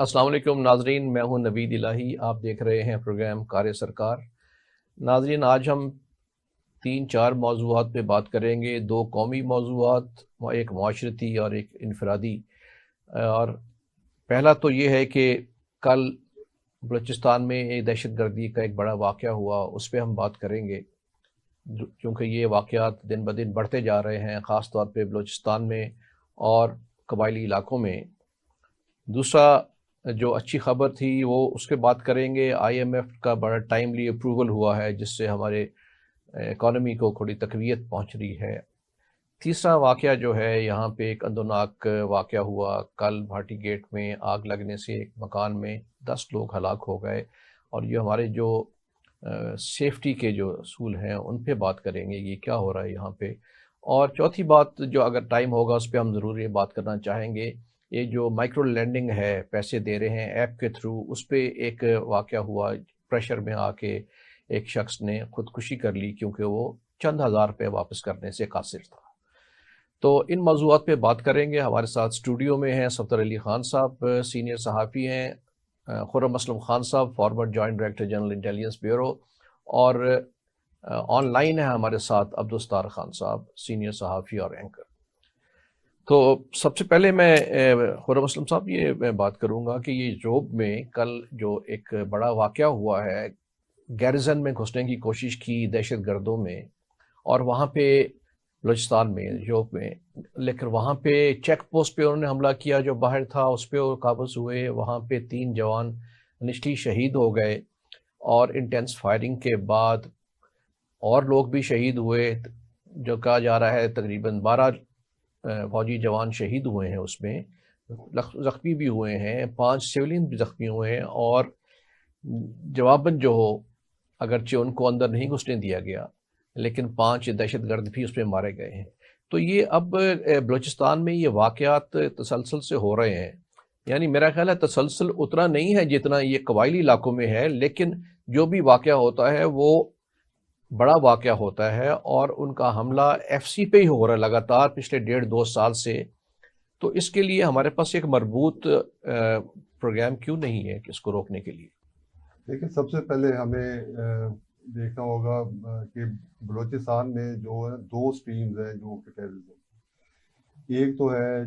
السلام علیکم ناظرین، میں ہوں نوید الہی، آپ دیکھ رہے ہیں پروگرام کار سرکار۔ ناظرین، آج ہم 3-4 موضوعات پہ بات کریں گے، 2 قومی موضوعات، ایک معاشرتی اور ایک انفرادی۔ اور پہلا تو یہ ہے کہ کل بلوچستان میں ایک دہشت گردی کا ایک بڑا واقعہ ہوا، اس پہ ہم بات کریں گے کیونکہ یہ واقعات دن بدن بڑھتے جا رہے ہیں، خاص طور پہ بلوچستان میں اور قبائلی علاقوں میں۔ دوسرا جو اچھی خبر تھی وہ اس کے بات کریں گے، آئی ایم ایف کا بڑا ٹائملی اپروول ہوا ہے جس سے ہمارے اکانومی کو تھوڑی تقویت پہنچ رہی ہے۔ تیسرا واقعہ جو ہے، یہاں پہ ایک اندوناک واقعہ ہوا کل بھاٹی گیٹ میں، آگ لگنے سے ایک مکان میں 10 لوگ ہلاک ہو گئے، اور یہ ہمارے جو سیفٹی کے جو اصول ہیں ان پہ بات کریں گے، یہ کیا ہو رہا ہے یہاں پہ۔ اور چوتھی بات جو اگر ٹائم ہوگا اس پہ ہم ضرور یہ بات کرنا چاہیں گے، یہ جو مائکرو لینڈنگ ہے، پیسے دے رہے ہیں ایپ کے تھرو، اس پہ ایک واقعہ ہوا، پریشر میں آ کے ایک شخص نے خودکشی کر لی کیونکہ وہ چند ہزار روپے واپس کرنے سے قاصر تھا۔ تو ان موضوعات پہ بات کریں گے۔ ہمارے ساتھ اسٹوڈیو میں ہیں صفدر علی خان صاحب، سینئر صحافی ہیں، خرم اسلم خان صاحب، forward joint director general intelligence bureau, اور آن لائن ہے ہمارے ساتھ عبدالستار خان صاحب، سینئر صحافی اور اینکر۔ تو سب سے پہلے میں خرم اسلم صاحب یہ میں بات کروں گا کہ یہ جوب میں کل جو ایک بڑا واقعہ ہوا ہے، گیرزن میں گھسنے کی کوشش کی دہشت گردوں میں، اور وہاں پہ بلوچستان میں جوب میں، لیکن وہاں پہ چیک پوسٹ پہ انہوں نے حملہ کیا، جو باہر تھا اس پہ وہ قابض ہوئے، وہاں پہ 3 جوان انیشلی شہید ہو گئے، اور انٹینس فائرنگ کے بعد اور لوگ بھی شہید ہوئے، جو کہا جا رہا ہے تقریباً 12 فوجی جوان شہید ہوئے ہیں، اس میں زخمی بھی ہوئے ہیں، 5 سیولین بھی زخمی ہوئے ہیں، اور جواباً جو ہو، اگرچہ ان کو اندر نہیں گھسنے دیا گیا لیکن 5 دہشت گرد بھی اس میں مارے گئے ہیں۔ تو یہ اب بلوچستان میں یہ واقعات تسلسل سے ہو رہے ہیں، یعنی میرا خیال ہے تسلسل اتنا نہیں ہے جتنا یہ قبائلی علاقوں میں ہے، لیکن جو بھی واقعہ ہوتا ہے وہ بڑا واقعہ ہوتا ہے، اور ان کا حملہ ایف سی پہ ہی ہو رہا ہے لگاتار پچھلے 1.5-2 سال سے۔ تو اس کے لیے ہمارے پاس ایک مربوط پروگرام کیوں نہیں ہے کہ اس کو روکنے کے لیے؟ دیکھیں، سب سے پہلے ہمیں دیکھنا ہوگا کہ بلوچستان میں جو ہے 2 سٹریمز ہیں جو کہ ٹیررزم، ایک تو ہے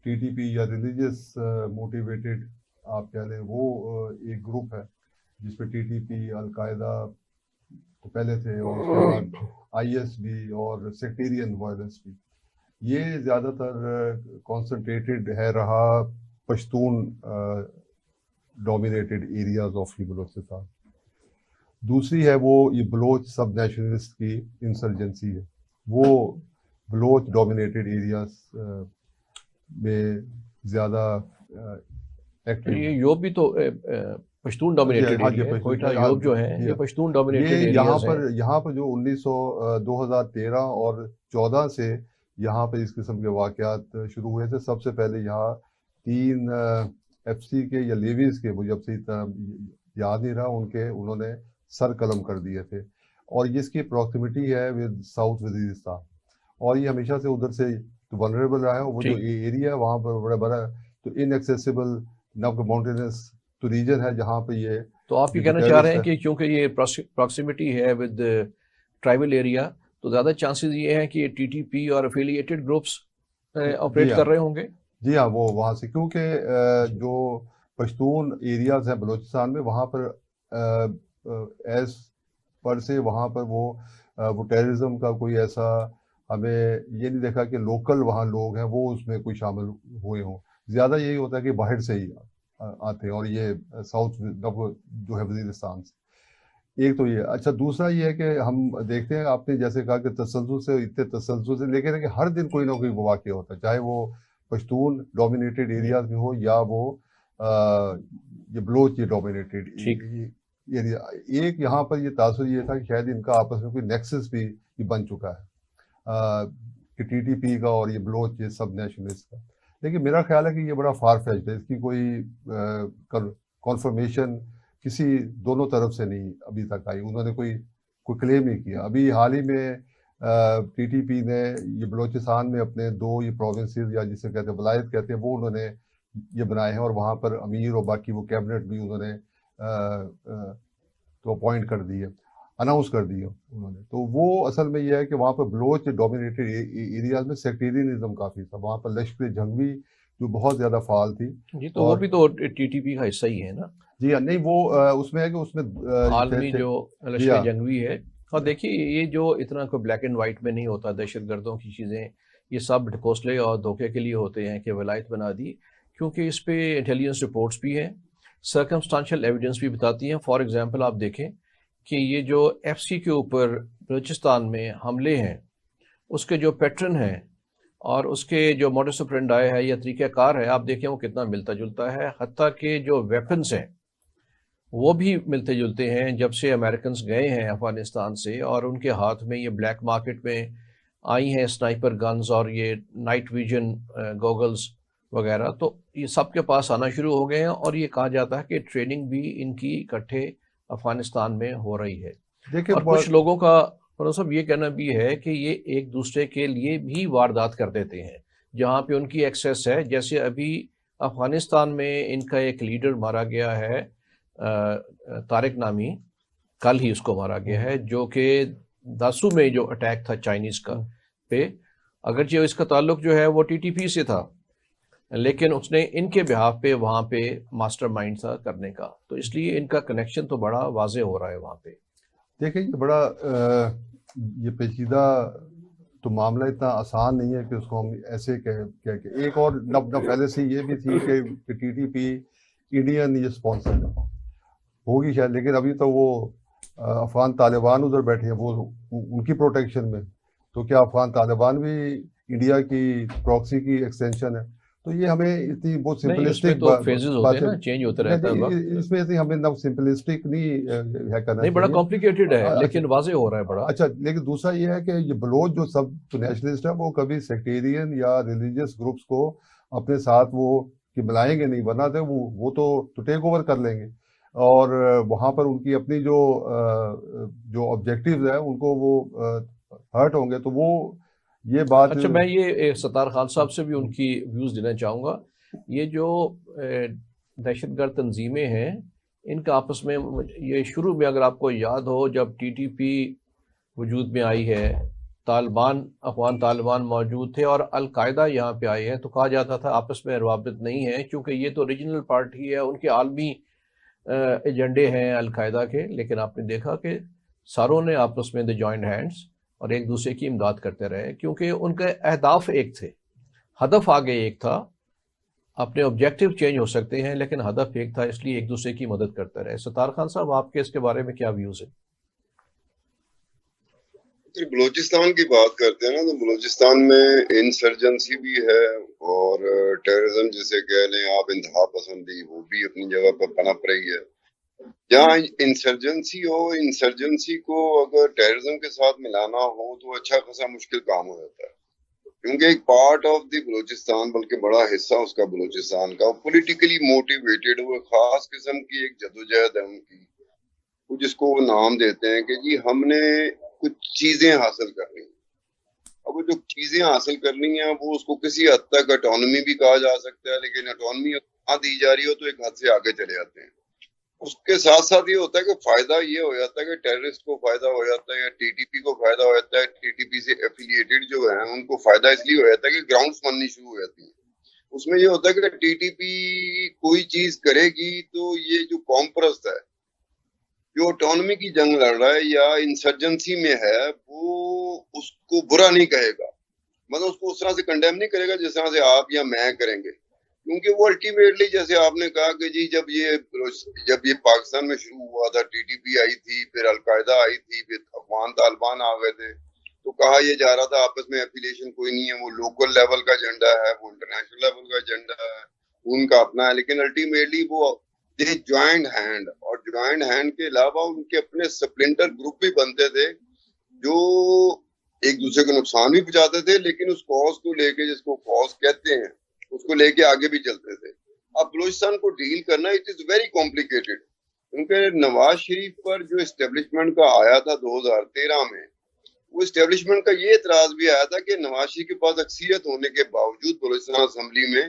ٹی ٹی پی یا ریلیجیس موٹیویٹڈ آپ کہہ لیں، وہ ایک گروپ ہے جس پہ ٹی ٹی پی، القاعدہ تو پہلے تھے، اور اس کے بعد آئی ایس بھی اور سیکٹیرین وائلنس بھی۔ یہ زیادہ تر کانسنٹریٹڈ ہے رہا Pashtun dominated areas of Balochistan. دوسری ہے وہ یہ بلوچ سب نیشنلسٹ کی انسرجنسی ہے، وہ بلوچ ڈومینیٹڈ ایریاز میں زیادہ ایکٹیو یہ ہے۔ یوب بھی تو پشتون ڈومینیٹڈ ہاں جی، ایریا ہے، کوئٹہ یوب جو ہیں یہ پشتون ڈومینیٹڈ یہ ایریاز ہیں۔ یہاں پر جو 2013 اور 14 سے یہاں پہ اس قسم کے واقعات شروع ہوئے تھے۔ سب سے پہلے یہاں 3 ایف سی کے یا لیویز کے، مجھے اب صحیح طرح یاد نہیں رہا، انہوں نے سر قلم کر دیے تھے، اور اس کی اپروکسیمیٹی ہے ود ساؤتھ وزیرستان، اور یہ ہمیشہ سے ادھر سے ونریبل رہا ہے۔ وہ جو ایریا ہے وہاں پر بڑا بڑا تو ان ایکسیسیبل ماؤنٹینس تو ریجن ہے جہاں پہ یہ، تو آپ یہ کہنا چاہ رہے ہیں کہ کیونکہ یہ پراکسیمیٹی ہے ود ٹرائبل ایریا، تو زیادہ چانسز یہ ہیں کہ ٹی ٹی پی اور افیلیٹڈ گروپس آپریٹ کر رہے ہوں گے؟ جی ہاں، وہ وہاں سے، کیونکہ جو پشتون ایریاز ہیں بلوچستان میں، وہاں پر ایز پر سے وہاں پر وہ ٹیررزم کا کوئی ایسا ہمیں یہ نہیں دیکھا کہ لوکل وہاں لوگ ہیں وہ اس میں کوئی شامل ہوئے ہوں۔ زیادہ یہی ہوتا ہے کہ باہر سے ہی آتے ہیں، اور یہ ساؤتھ جو ہے وزیرستان سے۔ ایک تو یہ اچھا، دوسرا یہ ہے کہ ہم دیکھتے ہیں، آپ نے جیسے کہا کہ تسلسل سے، اتنے تسلسل سے، لیکن کہ ہر دن کوئی نہ کوئی واقعہ ہوتا ہے، چاہے وہ پشتون ڈومینیٹڈ ایریاز میں ہو یا وہ یہ بلوچ ڈومینیٹڈ ایریا۔ ایک یہاں پر یہ تاثر یہ تھا کہ شاید ان کا آپس میں کوئی نیکسس بھی یہ بن چکا ہے کہ ٹی ٹی پی کا اور یہ بلوچ یہ سب نیشنلسٹ کا، لیکن میرا خیال ہے کہ یہ بڑا فار فیچڈ ہے، اس کی کوئی کنفرمیشن کسی دونوں طرف سے نہیں ابھی تک آئی، انہوں نے کوئی کلیم نہیں کیا۔ ابھی حال ہی میں ٹی ٹی پی نے یہ بلوچستان میں اپنے 2 یہ پروونسز یا جسے کہتے ہیں ولایت کہتے ہیں، وہ انہوں نے یہ بنائے ہیں اور وہاں پر امیر اور باقی وہ کیبنٹ بھی انہوں نے تو اپوائنٹ کر دی ہے، اناؤنس کر دی ہے انہوں نے. تو وہ اصل میں یہ ہے کہ وہاں پر بلوچ ڈومینیٹڈ ایریاز میں سیکٹیرینزم کافی تھا، وہاں پر لشکر جنگی جو بہت زیادہ فعال تھی. جی تو وہ بھی تو ٹی ٹی پی کا حصہ ہی ہے نا. جی ہاں، نہیں وہ اس میں ہے کہ اس میں عالمی جو جی ہاں لشکر جنگی ہے. اور دیکھیے یہ جو اتنا کوئی بلیک اینڈ وائٹ میں نہیں ہوتا، دہشت گردوں کی چیزیں یہ سب ڈھکوسلے اور دھوکے کے لیے ہوتے ہیں کہ ولایت بنا دی، کیونکہ اس پہ انٹیلیجنس رپورٹس بھی ہیں، سرکمسٹانشل ایویڈنس بھی بتاتی ہیں. فار ایگزامپل آپ دیکھیں کہ یہ جو ایف سی کے اوپر بلوچستان میں حملے ہیں اس کے جو پیٹرن ہیں اور اس کے جو موڈس آپرینڈائی ہے یا طریقہ کار ہے، آپ دیکھیں وہ کتنا ملتا جلتا ہے. حتیٰ کہ جو ویپنز ہیں وہ بھی ملتے جلتے ہیں. جب سے امریکنز گئے ہیں افغانستان سے اور ان کے ہاتھ میں یہ بلیک مارکیٹ میں آئی ہیں سنائپر گنز اور یہ نائٹ ویژن گوگلز وغیرہ، تو یہ سب کے پاس آنا شروع ہو گئے ہیں. اور یہ کہا جاتا ہے کہ ٹریننگ بھی ان کی اکٹھے افغانستان میں ہو رہی ہے. اور کچھ لوگوں کا صاحب یہ کہنا بھی ہے کہ یہ ایک دوسرے کے لیے بھی واردات کر دیتے ہیں جہاں پہ ان کی ایکسیس ہے. جیسے ابھی افغانستان میں ان کا ایک لیڈر مارا گیا ہے طارق نامی، کل ہی اس کو مارا گیا ہے، جو کہ داسو میں جو اٹیک تھا چائنیز کا پہ، اگرچہ اس کا تعلق جو ہے وہ ٹی ٹی پی سے تھا لیکن اس نے ان کے بہاف پہ وہاں پہ ماسٹر مائنڈ تھا کرنے کا. تو اس لیے ان کا کنیکشن تو بڑا واضح ہو رہا ہے وہاں پہ. دیکھیں یہ بڑا یہ پیچیدہ تو معاملہ اتنا آسان نہیں ہے کہ اس کو ہم ایسے کہہ کہ ایک اور نب پہلے سے یہ بھی تھی کہ ٹی ٹی پی انڈین یہ اسپانسر ہوگی شاید، لیکن ابھی تو وہ افغان طالبان ادھر بیٹھے ہیں وہ ان کی پروٹیکشن میں. تو کیا افغان طالبان بھی انڈیا کی پراکسی کی ایکسٹینشن ہے؟ تو یہ ہمیں اتنی بہت سمپلسٹک بات ہے، چینج ہوتا رہتا ہے اس میں ہمیں نہ سمپلسٹک نہیں ہے کرنا، نہیں بڑا کمپلیکیٹڈ ہے لیکن واضح ہو رہا ہے بڑا. اچھا لیکن دوسرا یہ ہے کہ یہ بلوچ جو سب نیشنلسٹ ہے وہ کبھی سیکٹیرین یا ریلیجیس گروپس کو اپنے ساتھ وہ کہ ملائیں گے نہیں، ورنہ تھے وہ تو ٹیک اوور کر لیں گے اور وہاں پر ان کی اپنی جو آبجیکٹیوز ہیں ان کو وہ ہرٹ ہوں گے. تو وہ یہ بات اچھا میں یہ ستار خان صاحب سے بھی ان کی ویوز دینا چاہوں گا. یہ جو دہشت گرد تنظیمیں ہیں ان کا آپس میں یہ شروع میں اگر آپ کو یاد ہو جب ٹی ٹی پی وجود میں آئی ہے، طالبان افغان طالبان موجود تھے اور القاعدہ یہاں پہ آئے ہیں، تو کہا جاتا تھا آپس میں روابط نہیں ہے کیونکہ یہ تو ریجنل پارٹی ہے، ان کے عالمی ایجنڈے ہیں القاعدہ کے. لیکن آپ نے دیکھا کہ ساروں نے آپس میں دی جوائنٹ ہینڈز اور ایک دوسرے کی امداد کرتے رہے کیونکہ ان کے اہداف ایک تھے، ہدف آگے ایک تھا. اپنے آبجیکٹیو چینج ہو سکتے ہیں لیکن ہدف ایک تھا، اس لیے ایک دوسرے کی مدد کرتے رہے. ستار خان صاحب آپ کے اس کے بارے میں کیا ویوز ہیں؟ بلوچستان کی بات کرتے ہیں نا تو بلوچستان میں انسرجنسی بھی ہے اور ٹیررزم جسے کہہ لیں آپ، انتہا پسندی، وہ بھی اپنی جگہ پر پنپ رہی ہے. جہاں انسرجنسی ہو، انسرجنسی کو اگر ٹیررزم کے ساتھ ملانا ہو تو اچھا خاصا مشکل کام ہو جاتا ہے کیونکہ ایک پارٹ آف دی بلوچستان بلکہ بڑا حصہ اس کا بلوچستان کا پولیٹیکلی موٹیویٹڈ، وہ خاص قسم کی ایک جدوجہد ہے ان کی، جس کو وہ نام دیتے ہیں کہ جی ہم نے کچھ چیزیں حاصل کرنی ہیں. اب وہ جو چیزیں حاصل کرنی ہیں وہ اس کو کسی حد تک اٹانومی بھی کہا جا سکتا ہے، لیکن اٹانومی نہ دی جا رہی ہو تو ایک حد سے آگے چلے جاتے ہیں. اس کے ساتھ ساتھ یہ ہوتا ہے کہ فائدہ یہ ہو جاتا ہے کہ ٹیررسٹ کو فائدہ ہو جاتا ہے یا ٹی ٹی پی کو فائدہ ہو جاتا ہے. ٹی ٹی پی سے ایفیلیٹڈ جو ہیں ان کو فائدہ اس لیے ہو جاتا ہے کہ گراؤنڈز بننی شروع ہو جاتی ہیں. اس میں یہ ہوتا ہے کہ ٹی ٹی پی کوئی چیز کرے گی تو یہ جو قوم پرست ہے جو اٹانومی کی جنگ لڑ رہا ہے یا انسرجنسی میں ہے وہ اس کو برا نہیں کہے گا، مطلب اس کو اس طرح سے کنڈیم نہیں کرے گا جس طرح سے آپ یا میں کریں گے، کیونکہ وہ الٹیمیٹلی جیسے آپ نے کہا کہ جی جب یہ پاکستان میں شروع ہوا تھا، ٹی ٹی پی آئی تھی، پھر القاعدہ آئی تھی، پھر افغان طالبان آ گئے تھے، تو کہا یہ جا رہا تھا آپس میں ایفیلیشن کوئی نہیں ہے، وہ لوکل لیول کا ایجنڈا ہے، وہ انٹرنیشنل لیول کا ایجنڈا ہے، ان کا اپنا ہے. لیکن الٹیمیٹلی وہ جوائنٹ ہینڈ، اور جوائنٹ ہینڈ کے علاوہ ان کے اپنے سپلنٹر گروپ بھی بنتے تھے جو ایک دوسرے کو نقصان بھی پہنچاتے تھے لیکن اس کاز کو لے کے، جس کو کاز کہتے ہیں، اس کو لے کے آگے بھی چلتے تھے. اب بلوچستان کو ڈیل کرنا اٹ از ویری کمپلیکیٹڈ کیونکہ نواز شریف پر جو اسٹیبلشمنٹ کا آیا تھا 2013 میں، وہ اسٹیبلشمنٹ کا یہ اعتراض بھی آیا تھا کہ نواز شریف کے پاس اکثریت ہونے کے باوجود بلوچستان اسمبلی میں